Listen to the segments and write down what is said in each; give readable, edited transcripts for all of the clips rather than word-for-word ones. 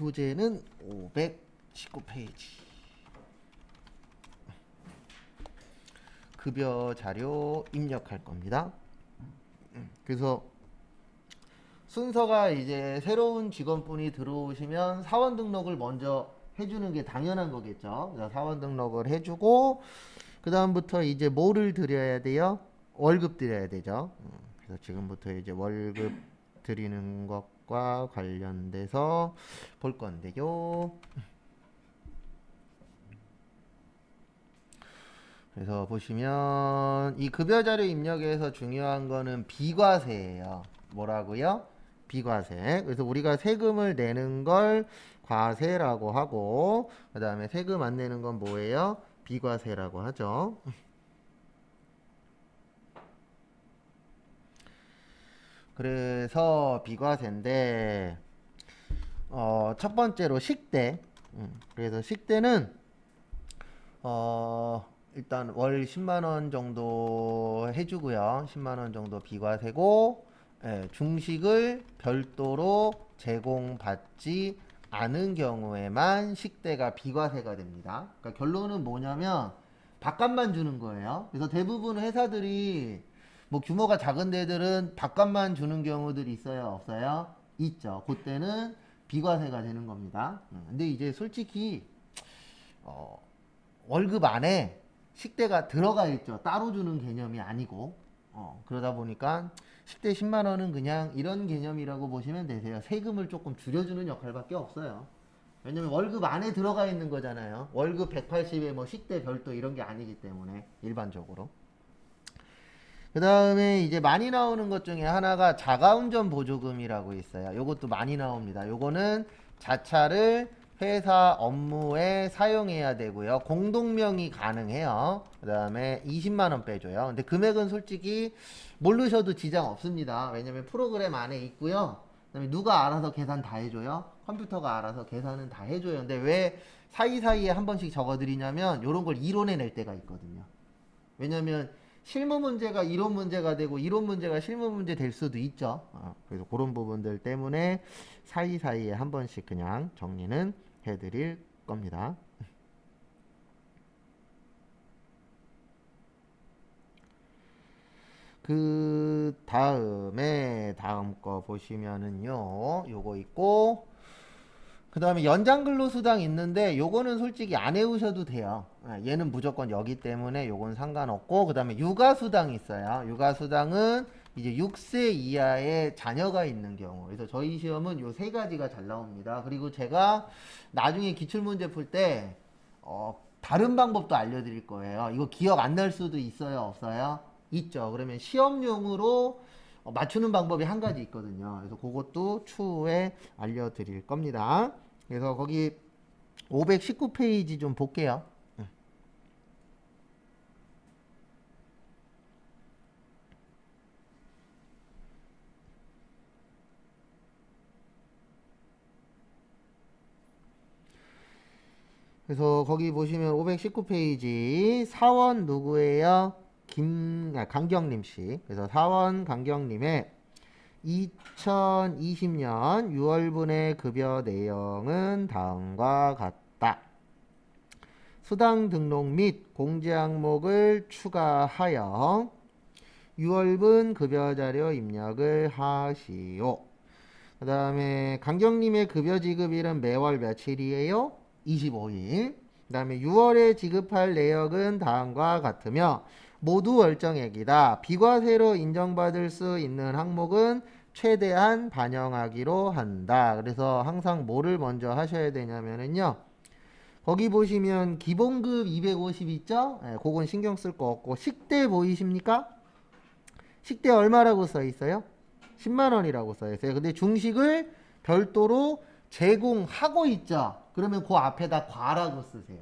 교재는 519페이지. 급여 자료 입력할 겁니다. 그래서 순서가 이제 새로운 직원분이 들어오시면 사원 등록을 먼저 해주는 게 당연한 거겠죠. 그래서 사원 등록을 해주고 그 다음부터 이제 뭐를 드려야 돼요? 월급 드려야 되죠. 그래서 지금부터 이제 월급 드리는 것과 관련돼서 볼 건데요. 그래서 보시면 이 급여자료 입력에서 중요한 거는 비과세예요. 뭐라고요? 비과세. 그래서 우리가 세금을 내는 걸 과세라고 하고 그 다음에 세금 안 내는 건 뭐예요? 비과세라고 하죠. 그래서 비과세인데 첫 번째로 식대. 그래서 식대는 일단 월 10만원 정도 해주고요. 10만원 정도 비과세고, 예, 중식을 별도로 제공받지 않은 경우에만 식대가 비과세가 됩니다. 그러니까 결론은 뭐냐면 밥값만 주는 거예요. 그래서 대부분 회사들이 뭐 규모가 작은 데들은 밥값만 주는 경우들이 있어요, 없어요? 있죠. 그때는 비과세가 되는 겁니다. 근데 이제 솔직히 월급 안에 식대가 들어가 있죠. 따로 주는 개념이 아니고. 그러다 보니까 식대 10만 원은 그냥 이런 개념이라고 보시면 되세요. 세금을 조금 줄여주는 역할밖에 없어요. 왜냐면 월급 안에 들어가 있는 거잖아요. 월급 180에 뭐 식대 별도 이런 게 아니기 때문에 일반적으로. 그 다음에 이제 많이 나오는 것 중에 하나가 자가운전 보조금이라고 있어요. 요것도 많이 나옵니다. 요거는 자차를 회사 업무에 사용해야 되고요. 공동명의 가능해요. 그 다음에 20만원 빼줘요. 근데 금액은 솔직히 모르셔도 지장 없습니다. 왜냐면 프로그램 안에 있고요. 그 다음에 누가 알아서 계산 다 해줘요? 컴퓨터가 알아서 계산은 다 해줘요. 근데 왜 사이사이에 한 번씩 적어드리냐면 요런 걸 이론에 낼 때가 있거든요. 왜냐면 실무 문제가 이론 문제가 되고 이론 문제가 실무 문제 될 수도 있죠. 그래서 그런 부분들 때문에 사이사이에 한 번씩 그냥 정리는 해드릴 겁니다. 그 다음에 다음 거 보시면은요, 요거 있고 그 다음에 연장근로수당 있는데 요거는 솔직히 안 해오셔도 돼요. 얘는 무조건 여기 때문에 요건 상관없고 그 다음에 육아수당 있어요. 육아수당은 이제 6세 이하의 자녀가 있는 경우. 그래서 저희 시험은 요 세 가지가 잘 나옵니다. 그리고 제가 나중에 기출문제 풀 때 다른 방법도 알려드릴 거예요. 이거 기억 안 날 수도 있어요, 없어요? 있죠. 그러면 시험용으로 맞추는 방법이 한 가지 있거든요. 그래서 그것도 추후에 알려드릴 겁니다. 그래서 거기 519페이지 좀 볼게요. 그래서 거기 보시면 519페이지 사원 누구예요? 강경림 씨. 그래서 사원 강경림의 2020년 6월분의 급여 내용은 다음과 같다. 수당 등록 및 공제 항목을 추가하여 6월분 급여 자료 입력을 하시오. 그 다음에 강경님의 급여 지급일은 매월 며칠이에요? 25일. 그 다음에 6월에 지급할 내역은 다음과 같으며 모두 월정액이다. 비과세로 인정받을 수 있는 항목은 최대한 반영하기로 한다. 그래서 항상 뭐를 먼저 하셔야 되냐면요. 거기 보시면 기본급 250 있죠? 네, 그건 신경 쓸 거 없고 식대 보이십니까? 식대 얼마라고 써 있어요? 10만 원이라고 써 있어요. 근데 중식을 별도로 제공하고 있죠. 그러면 그 앞에다 과라고 쓰세요.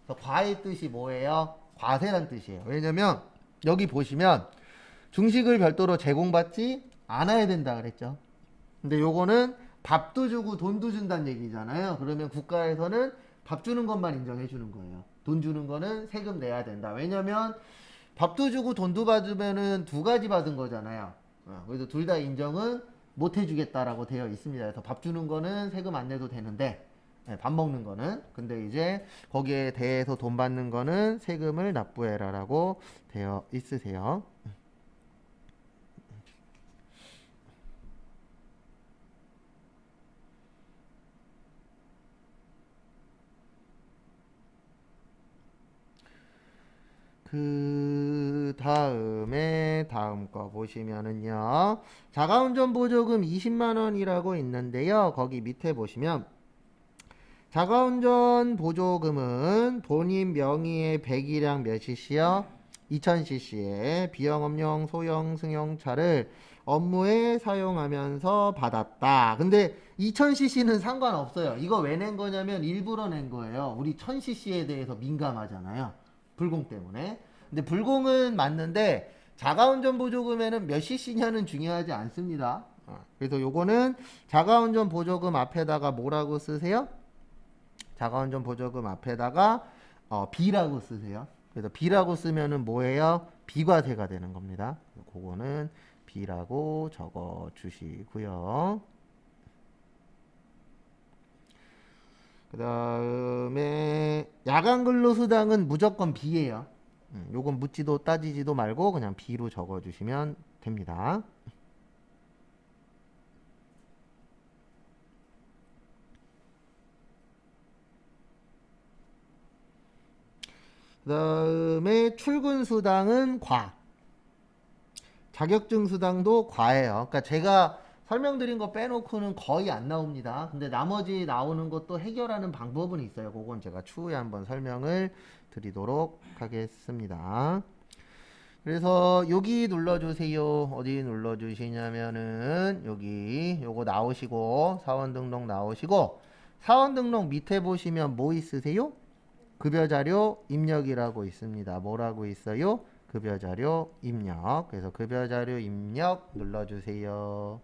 그래서 과의 뜻이 뭐예요? 과세란 뜻이에요. 왜냐면 여기 보시면 중식을 별도로 제공받지 않아야 된다 그랬죠. 근데 요거는 밥도 주고 돈도 준다는 얘기잖아요. 그러면 국가에서는 밥 주는 것만 인정해 주는 거예요. 돈 주는 거는 세금 내야 된다. 왜냐면 밥도 주고 돈도 받으면은 두 가지 받은 거잖아요. 그래서 둘 다 인정은 못 해주겠다라고 되어 있습니다. 그래서 밥 주는 거는 세금 안 내도 되는데 밥 먹는 거는 근데 이제 거기에 대해서 돈 받는 거는 세금을 납부해라라고 되어 있으세요. 그 다음에 다음 거 보시면은요. 자가운전 보조금 20만 원이라고 있는데요. 거기 밑에 보시면 자가운전 보조금은 본인 명의의 배기량 몇 cc요? 2000cc의 비영업용 소형 승용차를 업무에 사용하면서 받았다. 근데 2000cc는 상관없어요. 이거 왜 낸 거냐면 일부러 낸 거예요. 우리 1000cc에 대해서 민감하잖아요. 불공 때문에. 근데 불공은 맞는데 자가운전 보조금에는 몇 cc냐는 중요하지 않습니다. 그래서 요거는 자가운전 보조금 앞에다가 뭐라고 쓰세요? 자가운전 보조금 앞에다가 B라고 쓰세요. 그래서 B라고 쓰면은 뭐예요? 비과세가 되는 겁니다. 그거는 B라고 적어 주시고요. 그 다음에 야간 근로수당은 무조건 B예요. 요건 묻지도 따지지도 말고 그냥 B로 적어 주시면 됩니다. 그 다음에 출근 수당은 과. 자격증 수당도 과예요. 그러니까 제가 설명드린 거 빼놓고는 거의 안 나옵니다. 근데 나머지 나오는 것도 해결하는 방법은 있어요. 그건 제가 추후에 한번 설명을 드리도록 하겠습니다. 그래서 여기 눌러주세요. 어디 눌러주시냐면은 여기 요거 나오시고 사원 등록 나오시고 사원 등록 밑에 보시면 뭐 있으세요? 급여자료 입력이라고 있습니다. 뭐라고 있어요? 급여자료 입력. 그래서 급여자료 입력 눌러주세요.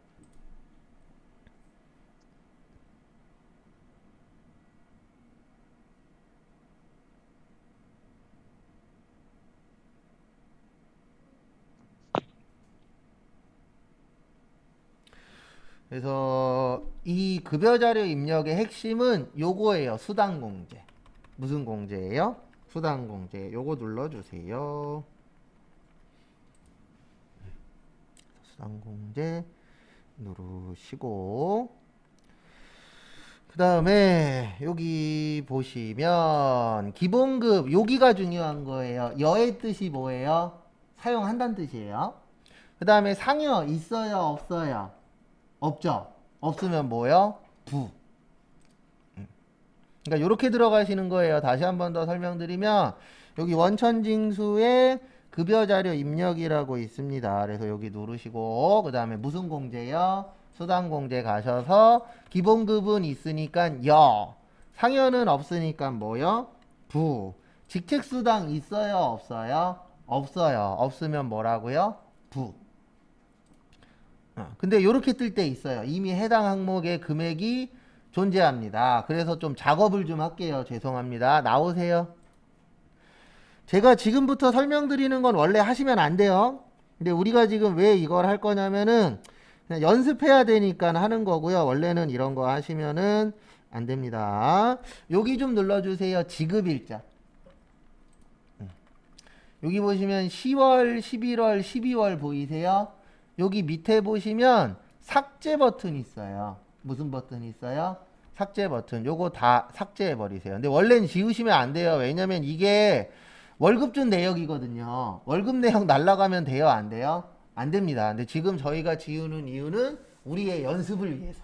그래서 이 급여자료 입력의 핵심은 요거예요. 수당공제. 무슨 공제예요? 수당공제. 요거 눌러주세요. 수당공제 누르시고 그 다음에 여기 보시면 기본급 여기가 중요한 거예요. 여의 뜻이 뭐예요? 사용한다는 뜻이에요. 그 다음에 상여 있어요? 없어요? 없죠? 없으면 뭐요? 부. 그러니까 이렇게 들어가시는 거예요. 다시 한 번 더 설명드리면 여기 원천징수에 급여자료 입력이라고 있습니다. 그래서 여기 누르시고 그 다음에 무슨 공제요? 수당공제 가셔서 기본급은 있으니까 여, 상여는 없으니까 뭐요? 부. 직책수당 있어요? 없어요? 없어요. 없으면 뭐라고요? 부. 근데 이렇게 뜰 때 있어요. 이미 해당 항목의 금액이 존재합니다. 그래서 좀 작업을 좀 할게요. 죄송합니다. 나오세요. 제가 지금부터 설명드리는 건 원래 하시면 안 돼요. 근데 우리가 지금 왜 이걸 할 거냐면은 그냥 연습해야 되니까 하는 거고요. 원래는 이런 거 하시면은 안 됩니다. 여기 좀 눌러주세요. 지급일자. 여기 보시면 10월, 11월, 12월 보이세요? 여기 밑에 보시면 삭제 버튼 있어요. 무슨 버튼 있어요? 삭제 버튼. 요거 다 삭제해 버리세요. 근데 원래는 지우시면 안 돼요. 왜냐면 이게 월급 준 내역이거든요. 월급 내역 날라가면 돼요? 안 돼요? 안 됩니다. 근데 지금 저희가 지우는 이유는 우리의 연습을 위해서.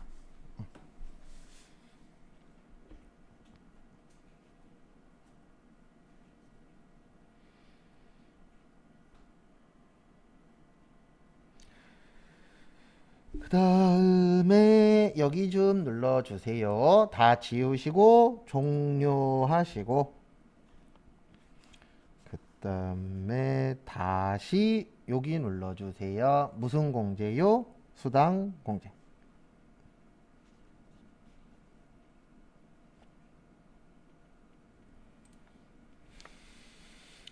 그 다음에 여기 좀 눌러주세요. 다 지우시고 종료하시고 그 다음에 다시 여기 눌러주세요. 무슨 공제요? 수당 공제.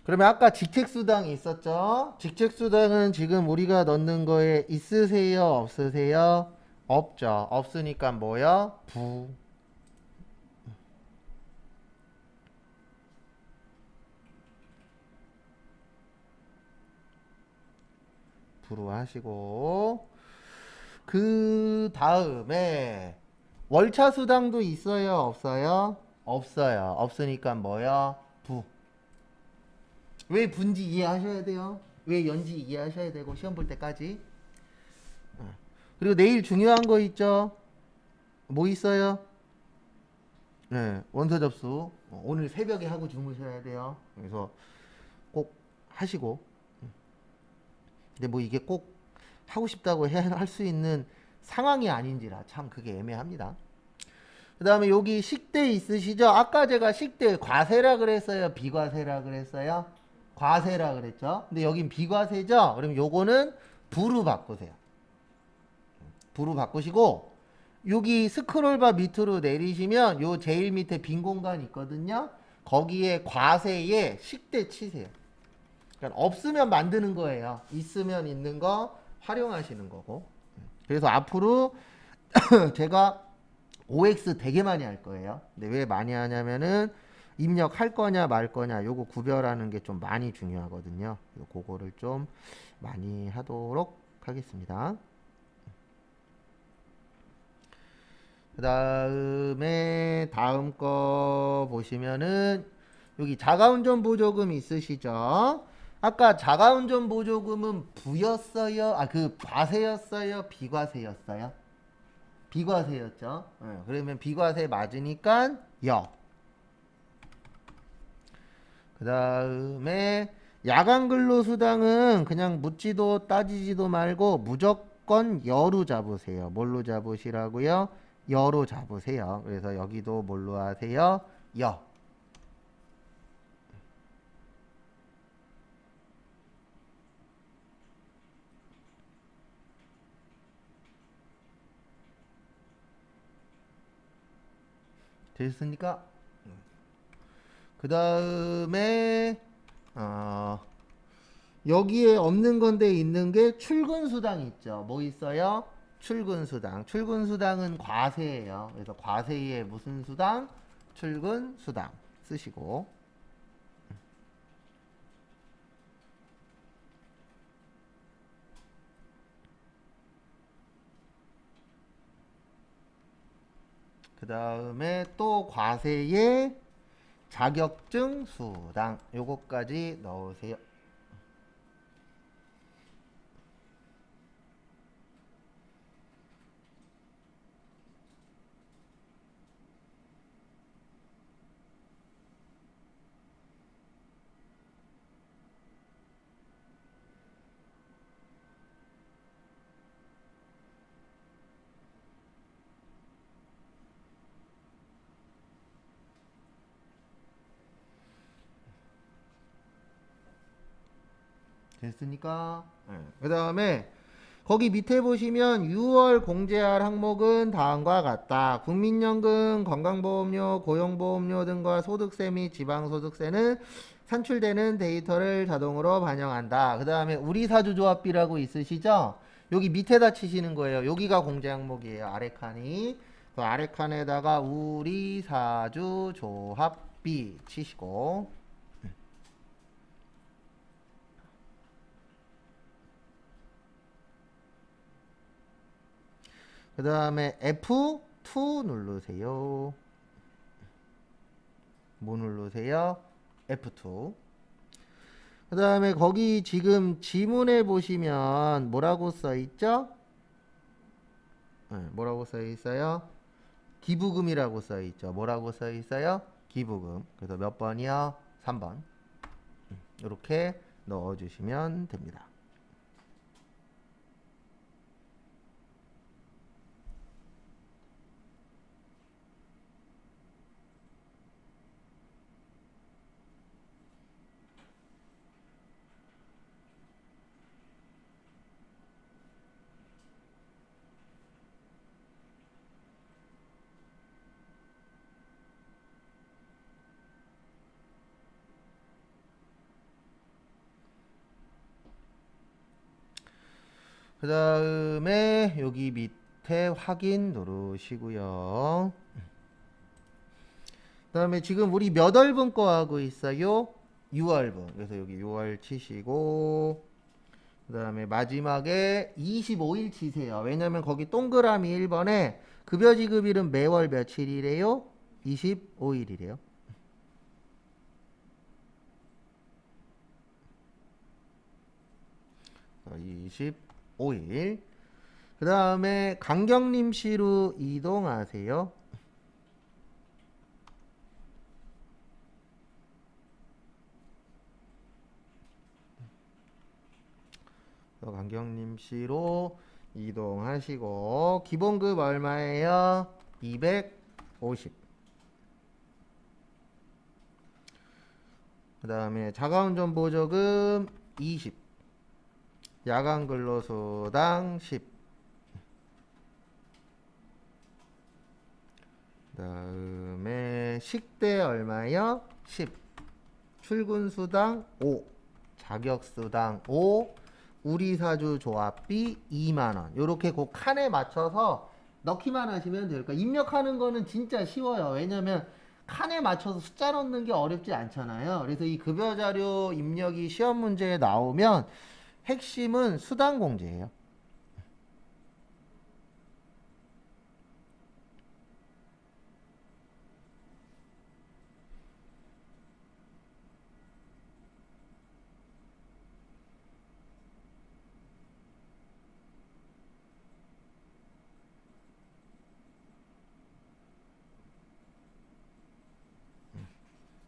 그러면 아까 직책수당이 있었죠? 직책수당은 지금 우리가 넣는 거에 있으세요? 없으세요? 없죠. 없으니까 뭐야? 부로 하시고 그 다음에 월차 수당도 있어요, 없어요? 없어요. 없으니까 뭐야? 왜 분지 이해하셔야 돼요? 왜 연지 이해하셔야 되고 시험 볼 때까지. 그리고 내일 중요한 거 있죠? 뭐 있어요? 네, 원서 접수. 오늘 새벽에 하고 주무셔야 돼요. 그래서 꼭 하시고. 근데 뭐 이게 꼭 하고 싶다고 할 수 있는 상황이 아닌지라 참 그게 애매합니다. 그 다음에 여기 식대 있으시죠? 아까 제가 식대 과세라 그랬어요? 비과세라 그랬어요? 과세라 그랬죠? 근데 여긴 비과세죠? 그럼 요거는 부로 바꾸세요. 부로 바꾸시고 여기 스크롤바 밑으로 내리시면 요 제일 밑에 빈 공간 있거든요. 거기에 과세에 식대 치세요. 그러니까 없으면 만드는 거예요. 있으면 있는 거 활용하시는 거고. 그래서 앞으로 제가 OX 되게 많이 할 거예요. 근데 왜 많이 하냐면은 입력할 거냐 말 거냐 요거 구별하는 게 좀 많이 중요하거든요. 그거를 좀 많이 하도록 하겠습니다. 그 다음에 다음 거 보시면은 여기 자가운전 보조금 있으시죠? 아까 자가운전 보조금은 부였어요? 아, 그 과세였어요? 비과세였어요? 비과세였죠? 그러면 비과세 맞으니까 여. 그 다음에 야간 근로수당은 그냥 묻지도 따지지도 말고 무조건 여로 잡으세요. 뭘로 잡으시라고요? 여로 잡으세요. 그래서 여기도 뭘로 하세요? 여. 됐습니까? 그 다음에 여기에 없는 건데 있는 게 출근 수당 있죠. 뭐 있어요? 출근 수당. 출근 수당은 과세예요. 그래서 과세에 무슨 수당? 출근 수당 쓰시고. 그 다음에 또 과세에 자격증 수당 요거까지 넣으세요. 됐으니까 그 다음에 거기 밑에 보시면 6월 공제할 항목은 다음과 같다. 국민연금, 건강보험료, 고용보험료 등과 소득세 및 지방소득세는 산출되는 데이터를 자동으로 반영한다. 그 다음에 우리사주조합비라고 있으시죠? 여기 밑에다 치시는 거예요. 여기가 공제 항목이에요. 아래 칸이. 그 아래 칸에다가 우리사주조합비 치시고 그 다음에 F2 누르세요. 뭐 누르세요? F2. 그 다음에 거기 지금 지문에 보시면 뭐라고 써 있죠? 뭐라고 써 있어요? 기부금이라고 써 있죠. 뭐라고 써 있어요? 기부금. 그래서 몇 번이요? 3번. 이렇게 넣어주시면 됩니다. 그 다음에 여기 밑에 밑에 확인 누르시고요. 그 다음에 지금 우리 몇 월분 거 하고 있어요? 6월분. 그래서 여기 6월 치시고 그 다음에 마지막에 25일 치세요. 왜냐면 거기 동그라미 1번에 급여 지급일은 매월 며칠이래요? 25일이래요. 어, 25일. 그 다음에 강경림시로 이동하세요. 강경림시로 이동하시고 기본급 얼마예요? 250. 그 다음에 자가운전 보조금 20. 야간 근로수당 10. 그 다음에 식대 얼마요? 10. 출근수당 5. 자격수당 5. 우리사주 조합비 2만원. 요렇게 그 칸에 맞춰서 넣기만 하시면 돼요. 그러니까 입력하는 거는 진짜 쉬워요. 왜냐면 칸에 맞춰서 숫자 넣는 게 어렵지 않잖아요. 그래서 이 급여자료 입력이 시험 문제에 나오면 핵심은 수당 공제예요.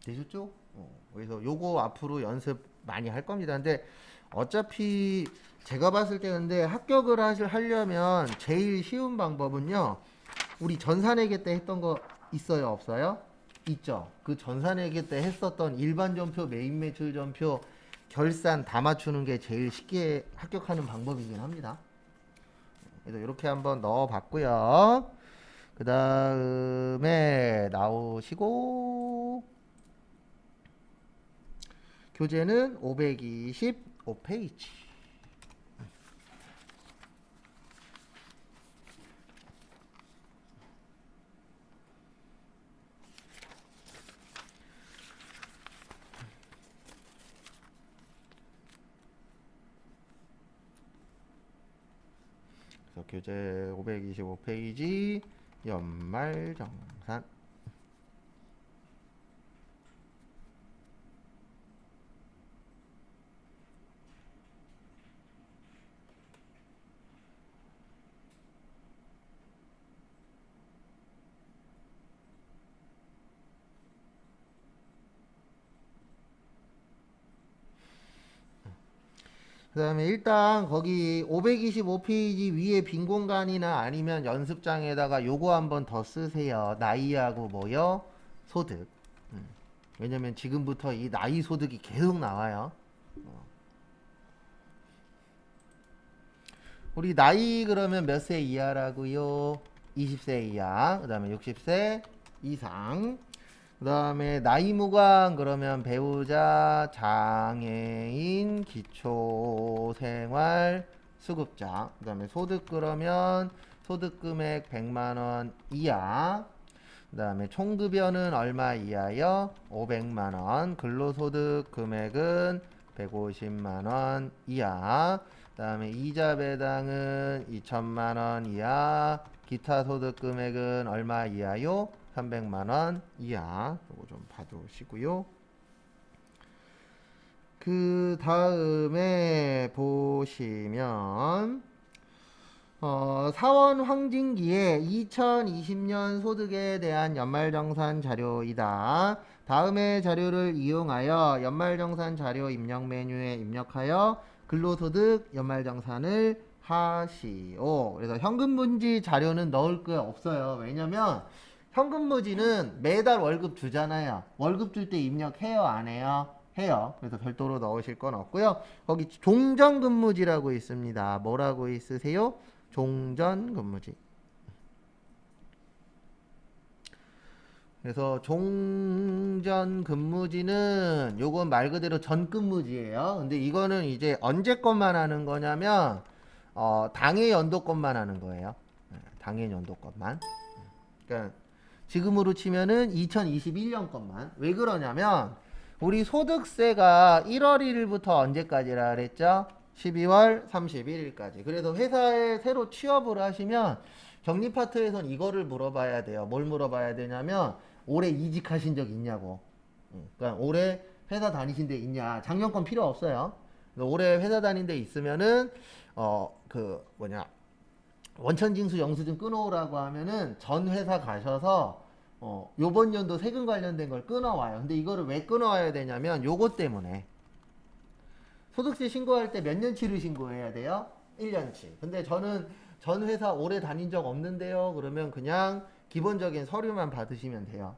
되셨죠? 그래서 요거 앞으로 연습 많이 할 겁니다. 근데 어차피 제가 봤을 때 근데 합격을 하려면 제일 쉬운 방법은요. 우리 전산회계 때 했던 거 있어요, 없어요? 있죠. 그 전산회계 때 했었던 일반 전표, 메인 매출 전표, 결산 다 맞추는 게 제일 쉽게 합격하는 방법이긴 합니다. 그래서 이렇게 한번 넣어봤고요. 그 다음에 나오시고 교재는 525페이지. 그래서 교재 525페이지 연말정산. 그 다음에 일단 거기 525페이지 위에 빈 공간이나 아니면 연습장에다가 요거 한번 더 쓰세요. 나이하고 뭐요? 소득. 왜냐면 지금부터 이 나이 소득이 계속 나와요. 우리 나이 그러면 몇 세 이하라고요? 20세 이하. 그 다음에 60세 이상. 그 다음에 나이 무관 그러면 배우자, 장애인, 기초생활 수급자. 그 다음에 소득 그러면 소득금액 100만원 이하. 그 다음에 총급여는 얼마 이하요? 500만원. 근로소득 금액은 150만원 이하. 그 다음에 이자 배당은 2천만원 이하. 기타 소득 금액은 얼마 이하요? 300만원 이하. 요거 좀 봐두시고요. 그 다음에 보시면 사원 황진기에 2020년 소득에 대한 연말정산 자료이다. 다음의 자료를 이용하여 연말정산 자료 입력 메뉴에 입력하여 근로소득 연말정산을 하시오. 그래서 현금문지 자료는 넣을 거 없어요. 왜냐면 현금무지는 매달 월급 주잖아요. 월급 줄 때 입력해요, 안 해요? 해요. 그래서 별도로 넣으실 건 없고요. 거기 종전근무지라고 있습니다. 뭐라고 있으세요? 종전근무지. 그래서 종전근무지는 요건 말 그대로 전근무지예요. 근데 이거는 이제 언제 것만 하는 거냐면 당해 연도 것만 하는 거예요. 당해 연도 것만. 그러니까 지금으로 치면은 2021년 것만. 왜 그러냐면 우리 소득세가 1월 1일부터 언제까지라 그랬죠? 12월 31일까지. 그래서 회사에 새로 취업을 하시면 격리 파트에선 이거를 물어봐야 돼요. 뭘 물어봐야 되냐면 올해 이직하신 적 있냐고. 그러니까 올해 회사 다니신 데 있냐. 작년 건 필요 없어요. 올해 회사 다닌 데 있으면은 원천징수 영수증 끊어오라고 하면은 전 회사 가셔서 요번 연도 세금 관련된 걸 끊어와요. 근데 이거를 왜 끊어와야 되냐면 요것 때문에 소득세 신고할 때 몇 년치를 신고해야 돼요? 1년치. 근데 저는 전 회사 오래 다닌 적 없는데요. 그러면 그냥 기본적인 서류만 받으시면 돼요.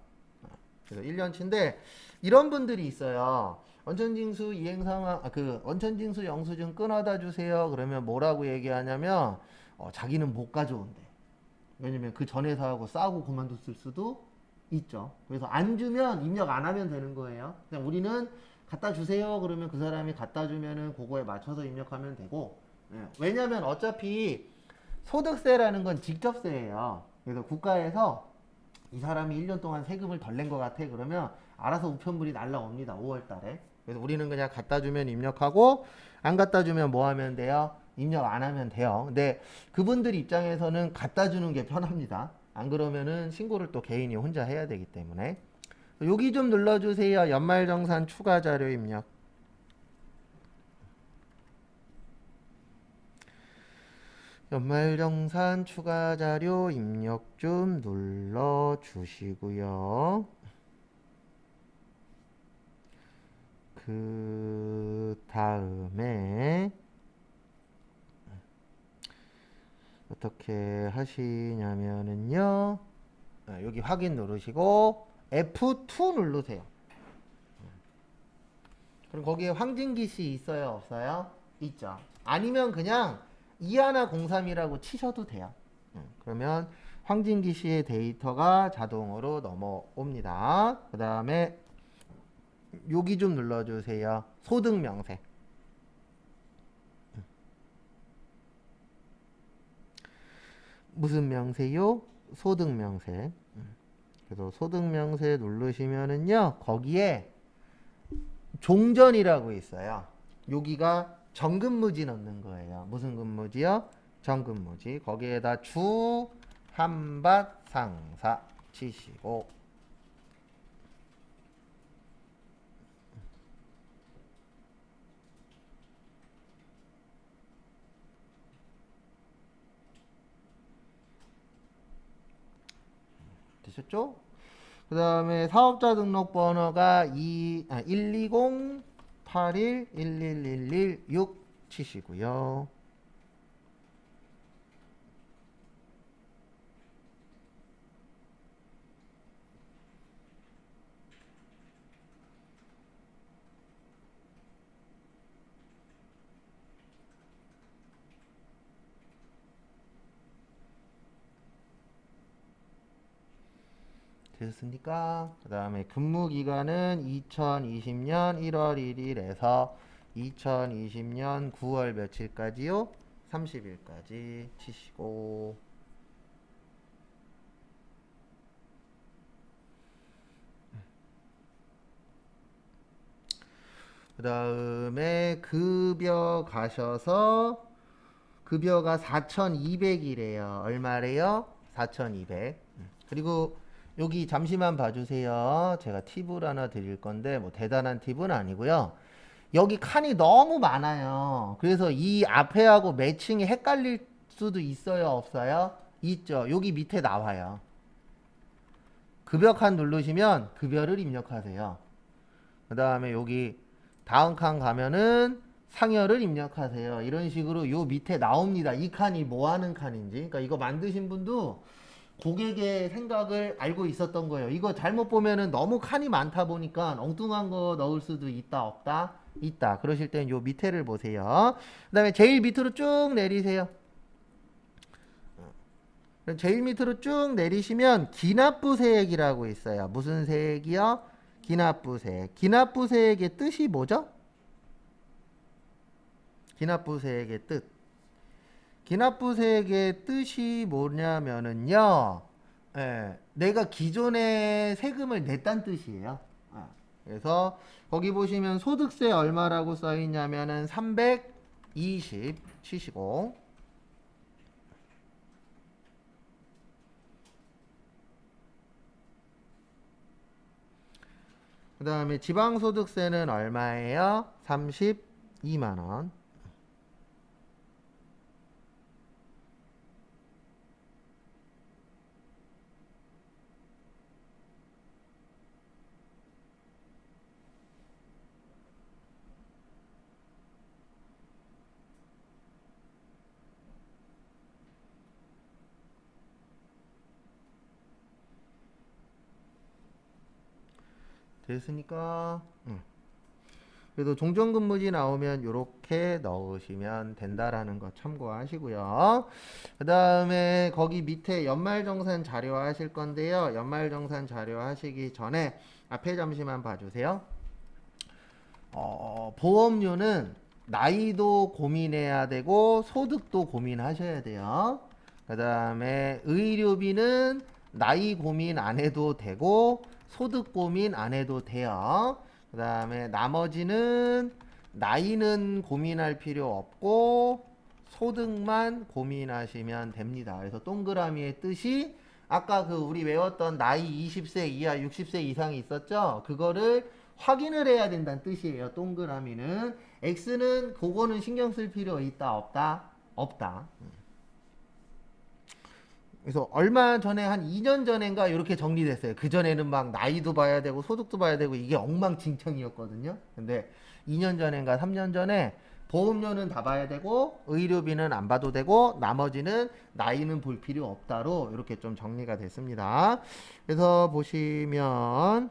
그래서 1년치인데 이런 분들이 있어요. 원천징수 이행 상황, 원천징수 영수증 끊어다 주세요. 그러면 뭐라고 얘기하냐면 자기는 못 가져온대. 왜냐면 그 전 회사하고 싸우고 그만뒀을 수도 있죠. 그래서 안 주면 입력 안 하면 되는 거예요. 그냥 우리는 갖다 주세요. 그러면 그 사람이 갖다 주면은 그거에 맞춰서 입력하면 되고. 왜냐면 어차피 소득세라는 건 직접세예요. 그래서 국가에서 이 사람이 1년 동안 세금을 덜 낸 것 같아. 그러면 알아서 우편물이 날라옵니다. 5월 달에. 그래서 우리는 그냥 갖다 주면 입력하고 안 갖다 주면 뭐 하면 돼요? 입력 안 하면 돼요. 근데 그분들 입장에서는 갖다 주는 게 편합니다. 안 그러면은 신고를 또 개인이 혼자 해야 되기 때문에. 여기 좀 눌러주세요. 연말정산 추가 자료 입력. 연말정산 추가 자료 입력 좀 눌러주시고요. 그 다음에 어떻게 하시냐면은요. 여기 확인 누르시고 F2 누르세요. 그럼 거기에 황진기 씨 있어요? 없어요? 있죠. 아니면 그냥 2103이라고 치셔도 돼요. 그러면 황진기 씨의 데이터가 자동으로 넘어옵니다. 그 다음에 여기 좀 눌러주세요. 소득명세. 무슨 명세요? 소득명세. 그래서 소득명세 누르시면은요, 거기에 종전이라고 있어요. 여기가 정근무지 넣는 거예요. 무슨 근무지요? 정근무지. 거기에다 주, 한밭, 상사 치시고. 되셨죠? 그 다음에 사업자 등록번호가 120-81-11116 치시고요. 되셨습니까? 그 다음에 근무기간은 2020년 1월 1일에서 2020년 9월 며칠까지요? 30일까지 치시고. 그 다음에 급여 가셔서 급여가 4,200이래요. 얼마래요? 4,200. 그리고 여기 잠시만 봐주세요. 제가 팁을 하나 드릴 건데 뭐 대단한 팁은 아니고요. 여기 칸이 너무 많아요. 그래서 이 앞에하고 매칭이 헷갈릴 수도 있어요? 없어요? 있죠. 여기 밑에 나와요. 급여 칸 누르시면 급여를 입력하세요. 그 다음에 여기 다음 칸 가면은 상여를 입력하세요. 이런 식으로 요 밑에 나옵니다. 이 칸이 뭐 하는 칸인지. 그러니까 이거 만드신 분도 고객의 생각을 알고 있었던 거예요. 이거 잘못 보면은 너무 칸이 많다 보니까 엉뚱한 거 넣을 수도 있다, 없다? 있다. 그러실 땐 요 밑에를 보세요. 그 다음에 제일 밑으로 쭉 내리세요. 제일 밑으로 쭉 내리시면 기납부세액이라고 있어요. 무슨 세액이요? 기납부세액. 기납부세액의 뜻이 뭐죠? 기납부세액의 뜻. 기납부세액의 뜻이 뭐냐면은요, 내가 기존에 세금을 냈다는 뜻이에요. 그래서 거기 보시면 소득세 얼마라고 써 있냐면은 320 치시고, 그 다음에 지방소득세는 얼마예요? 32만원. 됐으니까 그래도 종전근무지 나오면 이렇게 넣으시면 된다라는 거 참고하시고요. 그 다음에 거기 밑에 연말정산 자료 하실 건데요. 연말정산 자료 하시기 전에 앞에 잠시만 봐주세요. 보험료는 나이도 고민해야 되고 소득도 고민하셔야 돼요. 그 다음에 의료비는 나이 고민 안 해도 되고 소득 고민 안 해도 돼요. 그 다음에 나머지는 나이는 고민할 필요 없고 소득만 고민하시면 됩니다. 그래서 동그라미의 뜻이 아까 그 우리 외웠던 나이 20세 이하 60세 이상이 있었죠? 그거를 확인을 해야 된다는 뜻이에요. 동그라미는. X는 그거는 신경 쓸 필요 있다 없다? 없다. 그래서 얼마 전에 한 2년 전인가 이렇게 정리됐어요. 그 전에는 막 나이도 봐야 되고 소득도 봐야 되고 이게 엉망진창이었거든요. 근데 2년 전인가 3년 전에 보험료는 다 봐야 되고 의료비는 안 봐도 되고 나머지는 나이는 볼 필요 없다로 이렇게 좀 정리가 됐습니다. 그래서 보시면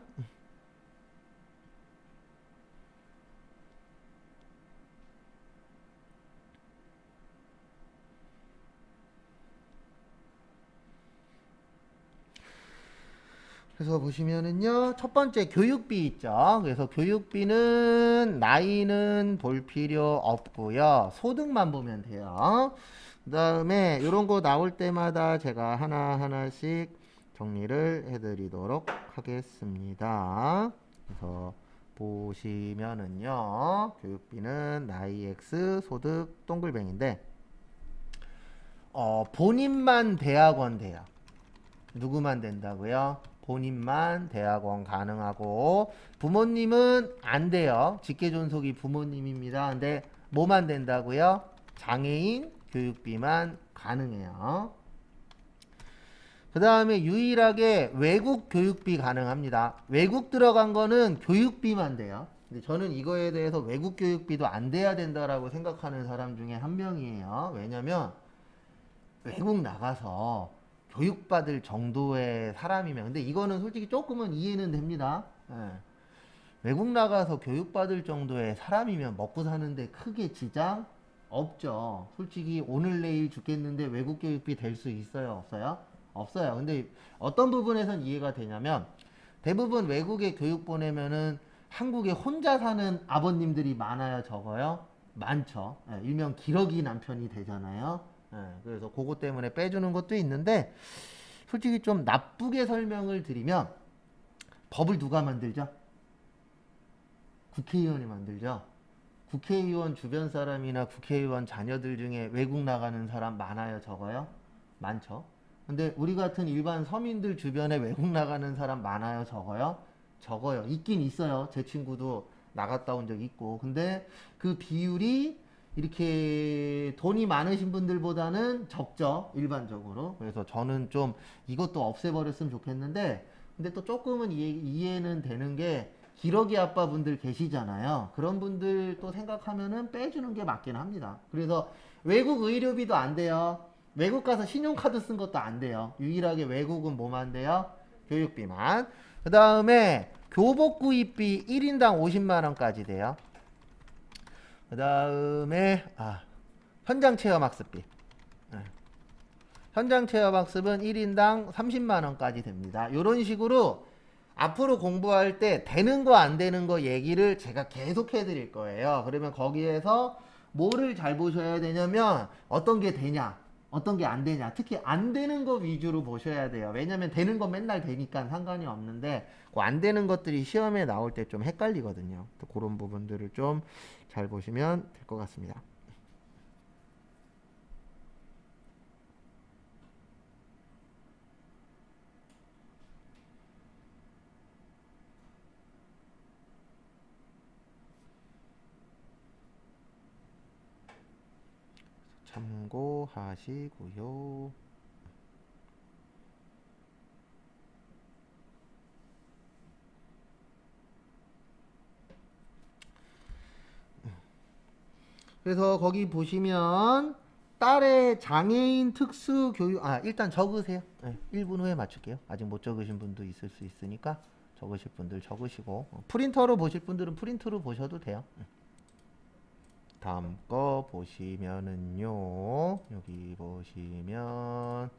보시면은요, 첫 번째 교육비 있죠. 그래서 교육비는 나이는 볼 필요 없고요. 소득만 보면 돼요. 그 다음에 이런 거 나올 때마다 제가 하나하나씩 정리를 해드리도록 하겠습니다. 그래서 보시면은요, 교육비는 나이 X 소득 동글뱅인데, 본인만 대학원 돼요. 누구만 된다고요? 본인만 대학원 가능하고 부모님은 안 돼요. 직계존속이 부모님입니다. 근데 뭐만 된다고요? 장애인 교육비만 가능해요. 그 다음에 유일하게 외국 교육비 가능합니다. 외국 들어간 거는 교육비만 돼요. 근데 저는 이거에 대해서 외국 교육비도 안 돼야 된다라고 생각하는 사람 중에 한 명이에요. 왜냐면 외국 나가서 교육받을 정도의 사람이면 근데 이거는 솔직히 조금은 이해는 됩니다. 외국 나가서 교육받을 정도의 사람이면 먹고 사는데 크게 지장 없죠. 솔직히 오늘 내일 죽겠는데 외국 교육비 될 수 있어요? 없어요? 없어요. 근데 어떤 부분에선 이해가 되냐면 대부분 외국에 교육 보내면은 한국에 혼자 사는 아버님들이 많아요, 적어요? 많죠. 일명 기러기 남편이 되잖아요. 그래서 그거 때문에 빼주는 것도 있는데 솔직히 좀 나쁘게 설명을 드리면 법을 누가 만들죠? 국회의원이 만들죠. 국회의원 주변 사람이나 국회의원 자녀들 중에 외국 나가는 사람 많아요, 적어요? 많죠. 근데 우리 같은 일반 서민들 주변에 외국 나가는 사람 많아요, 적어요? 적어요. 있긴 있어요. 제 친구도 나갔다 온 적 있고. 근데 그 비율이 이렇게 돈이 많으신 분들보다는 적죠, 일반적으로. 그래서 저는 좀 이것도 없애버렸으면 좋겠는데 근데 또 조금은 이해는 되는 게 기러기 아빠분들 계시잖아요. 그런 분들 또 생각하면은 빼주는 게 맞긴 합니다. 그래서 외국 의료비도 안 돼요. 외국 가서 신용카드 쓴 것도 안 돼요. 유일하게 외국은 뭐만 돼요? 교육비만. 그 다음에 교복구입비 1인당 50만원까지 돼요. 그 다음에 현장체험학습비. 현장체험학습은 1인당 30만원까지 됩니다. 이런 식으로 앞으로 공부할 때 되는 거 안 되는 거 얘기를 제가 계속 해드릴 거예요. 그러면 거기에서 뭐를 잘 보셔야 되냐면 어떤 게 되냐, 어떤 게 안 되냐. 특히 안 되는 거 위주로 보셔야 돼요. 왜냐면 되는 건 맨날 되니까 상관이 없는데 그 안 되는 것들이 시험에 나올 때 좀 헷갈리거든요. 또 그런 부분들을 좀 잘 보시면 될 것 같습니다. 참고하시고요. 그래서 거기 보시면 딸의 장애인 특수 교육 일단 적으세요. 네, 1분 후에 맞출게요. 아직 못 적으신 분도 있을 수 있으니까 적으실 분들 적으시고 프린터로 보실 분들은 프린트로 보셔도 돼요. 다음 거 보시면은요. 여기 보시면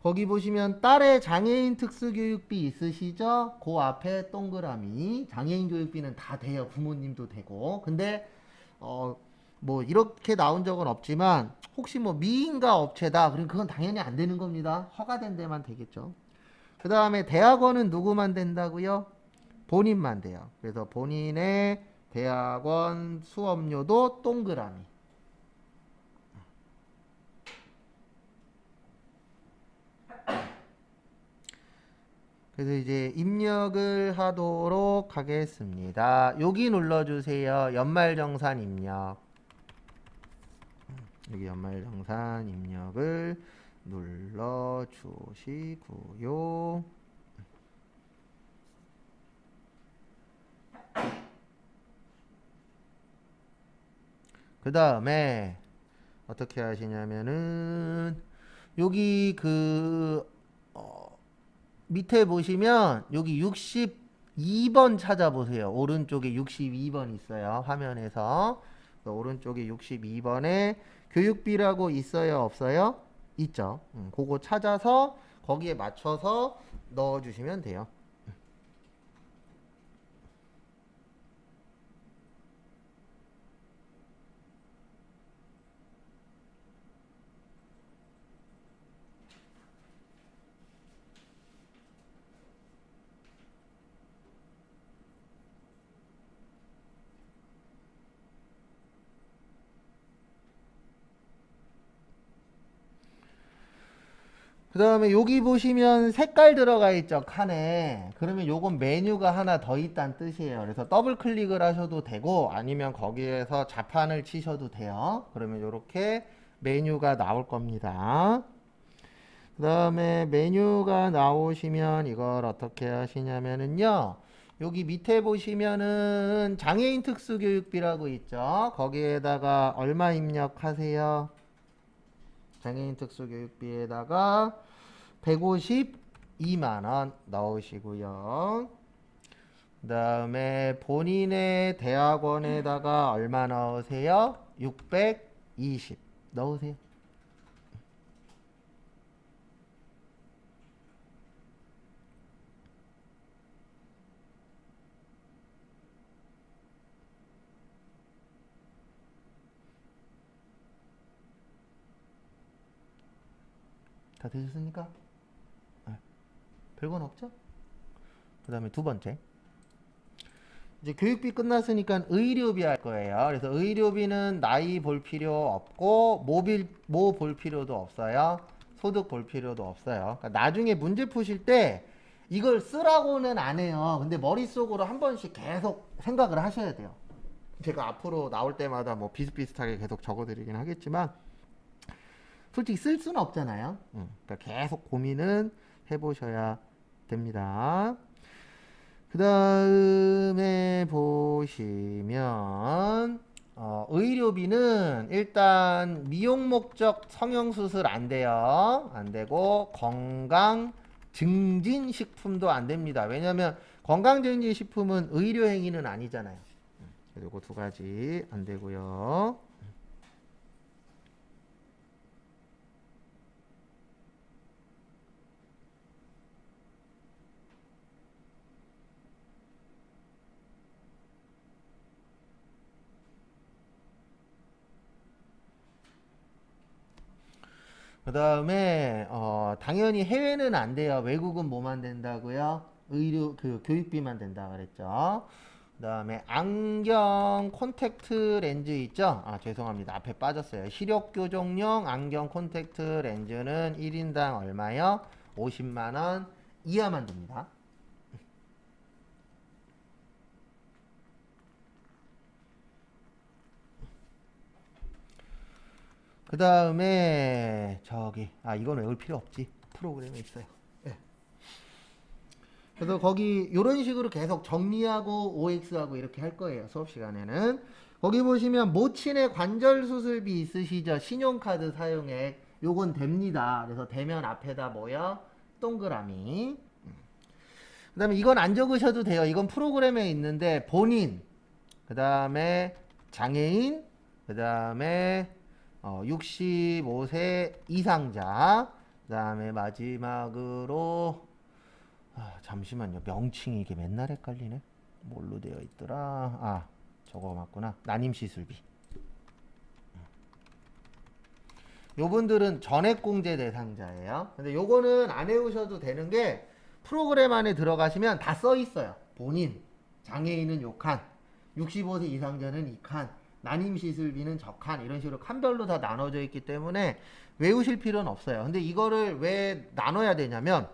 거기 보시면 딸의 장애인 특수교육비 있으시죠? 그 앞에 동그라미 장애인 교육비는 다 돼요. 부모님도 되고. 근데 뭐 이렇게 나온 적은 없지만 혹시 뭐 미인가 업체다. 그럼 그건 당연히 안 되는 겁니다. 허가된 데만 되겠죠. 그 다음에 대학원은 누구만 된다고요? 본인만 돼요. 그래서 본인의 대학원 수업료도 동그라미. 그래서 이제 입력을 하도록 하겠습니다. 여기 눌러주세요. 연말정산 입력. 여기 연말정산 입력을 눌러주시고요. 그 다음에 어떻게 하시냐면은 여기 밑에 보시면 여기 62번 찾아보세요. 오른쪽에 62번 있어요. 화면에서. 오른쪽에 62번에 교육비라고 있어요? 없어요? 있죠. 그거 찾아서 거기에 맞춰서 넣어주시면 돼요. 그 다음에 여기 보시면 색깔 들어가 있죠, 칸에. 그러면 요건 메뉴가 하나 더 있다는 뜻이에요. 그래서 더블 클릭을 하셔도 되고 아니면 거기에서 자판을 치셔도 돼요. 그러면 이렇게 메뉴가 나올 겁니다. 그 다음에 메뉴가 나오시면 이걸 어떻게 하시냐면은요. 여기 밑에 보시면은 장애인 특수교육비라고 있죠. 거기에다가 얼마 입력하세요? 장애인 특수교육비에다가 152만 원 넣으시고요. 그 다음에 본인의 대학원에다가 얼마 넣으세요? 620 넣으세요. 다 되셨습니까? 네. 별건 없죠? 그 다음에 두 번째. 이제 교육비 끝났으니까 의료비 할 거예요. 그래서 의료비는 나이 볼 필요 없고 모 볼 필요도 없어요. 소득 볼 필요도 없어요. 그러니까 나중에 문제 푸실 때 이걸 쓰라고는 안 해요. 근데 머릿속으로 한 번씩 계속 생각을 하셔야 돼요. 제가 앞으로 나올 때마다 뭐 비슷비슷하게 계속 적어드리긴 하겠지만 솔직히 쓸 수는 없잖아요. 그러니까 계속 고민은 해보셔야 됩니다. 그 다음에 보시면 의료비는 일단 미용 목적 성형수술 안 돼요. 안 되고 건강 증진 식품도 안 됩니다. 왜냐하면 건강 증진 식품은 의료 행위는 아니잖아요. 그리고 두 가지 안 되고요. 그 다음에 당연히 해외는 안 돼요. 외국은 뭐만 된다고요? 의료 그 교육비만 된다 그랬죠. 그 다음에 안경 콘택트 렌즈 있죠? 아 죄송합니다. 앞에 빠졌어요. 시력 교정용 안경 콘택트 렌즈는 1인당 얼마요? 50만원 이하만 됩니다. 그 다음에 저기 이건 외울 필요 없지. 프로그램에 있어요. 예. 그래서 거기 이런 식으로 계속 정리하고 OX하고 이렇게 할 거예요. 수업 시간에는. 거기 보시면 모친의 관절 수술비 있으시죠? 신용카드 사용액. 요건 됩니다. 그래서 대면 앞에다 뭐요? 동그라미. 그 다음에 이건 안 적으셔도 돼요. 이건 프로그램에 있는데 본인, 그 다음에 장애인, 그 다음에 65세 이상자, 그 다음에 마지막으로 잠시만요. 명칭이 이게 맨날 헷갈리네. 뭘로 되어 있더라? 저거 맞구나. 난임시술비. 요분들은 전액공제 대상자예요. 근데 요거는 안 외우셔도 되는 게 프로그램 안에 들어가시면 다 써 있어요. 본인, 장애인은 요 칸, 65세 이상자는 이 칸, 난임시술비는 저 칸, 이런 식으로 칸별로 다 나눠져 있기 때문에 외우실 필요는 없어요. 근데 이거를 왜 나눠야 되냐면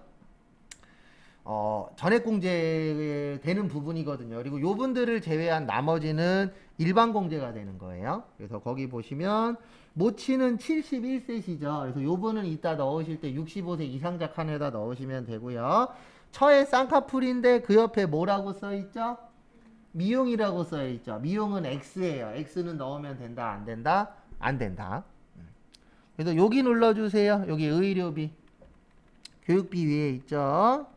전액공제 되는 부분이거든요. 그리고 요 분들을 제외한 나머지는 일반 공제가 되는 거예요. 그래서 거기 보시면 모치는 71세시죠. 그래서 요 분은 이따 넣으실 때 65세 이상자 칸에다 넣으시면 되고요. 처에 쌍꺼풀인데 그 옆에 뭐라고 써 있죠? 미용이라고 써 있죠. 미용은 X예요. X는 넣으면 된다, 안 된다? 안 된다. 그래서 여기 눌러주세요. 여기 의료비, 교육비 위에 있죠.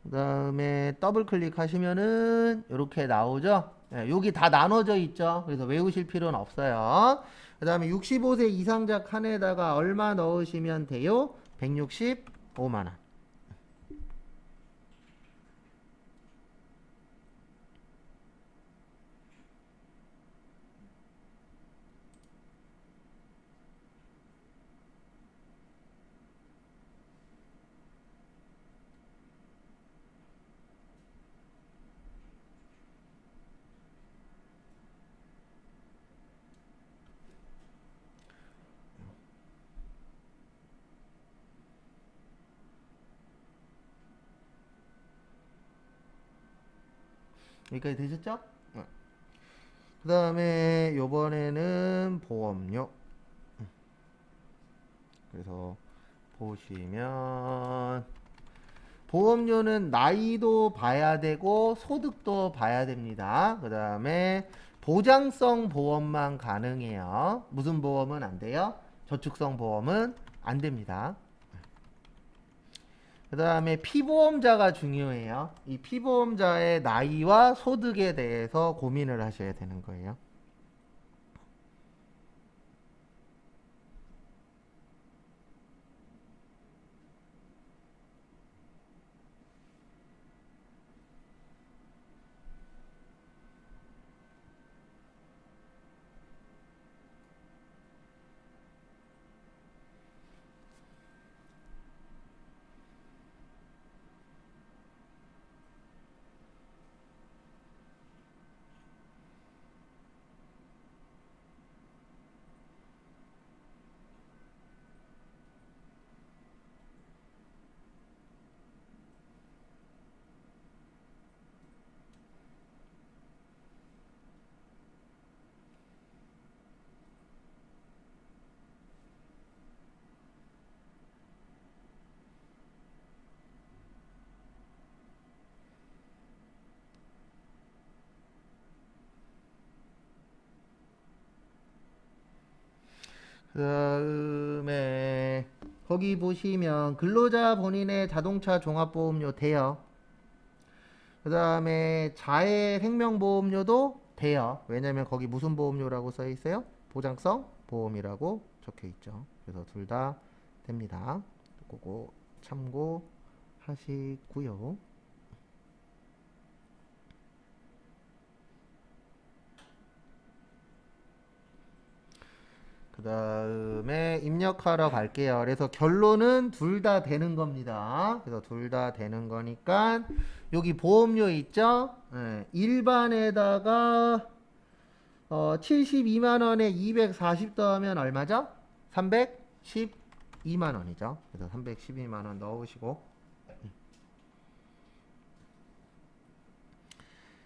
그 다음에 더블 클릭하시면은 이렇게 나오죠. 네, 여기 다 나눠져 있죠. 그래서 외우실 필요는 없어요. 그 다음에 65세 이상자 칸에다가 얼마 넣으시면 돼요? 165만원. 여기까지 되셨죠? 그 다음에 요번에는 보험료. 그래서 보시면 보험료는 나이도 봐야 되고 소득도 봐야 됩니다. 그 다음에 보장성 보험만 가능해요. 무슨 보험은 안 돼요? 저축성 보험은 안 됩니다. 그 다음에 피보험자가 중요해요. 이 피보험자의 나이와 소득에 대해서 고민을 하셔야 되는 거예요. 그 다음에 거기 보시면 근로자 본인의 자동차 종합보험료 돼요. 그 다음에 자해 생명보험료도 돼요. 왜냐면 거기 무슨 보험료라고 써 있어요? 보장성 보험이라고 적혀 있죠. 그래서 둘 다 됩니다. 그거 참고하시고요. 그 그 다음에 입력하러 갈게요. 그래서 결론은 둘 다 되는 겁니다. 그래서 둘 다 되는 거니까 여기 보험료 있죠? 예, 일반에다가 72만 원에 240 더하면 얼마죠? 312만 원이죠. 그래서 312만 원 넣으시고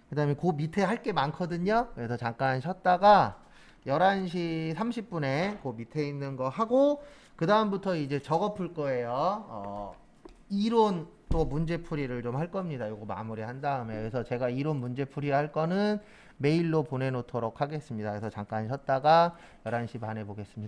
그 다음에 그 밑에 할 게 많거든요. 그래서 잠깐 쉬었다가 11시 30분에 그 밑에 있는 거 하고 그 다음부터 이제 적어 풀 거예요. 이론 또 문제풀이를 좀 할 겁니다. 요거 마무리 한 다음에. 그래서 제가 이론 문제풀이 할 거는 메일로 보내놓도록 하겠습니다. 그래서 잠깐 쉬었다가 11시 반에 보겠습니다.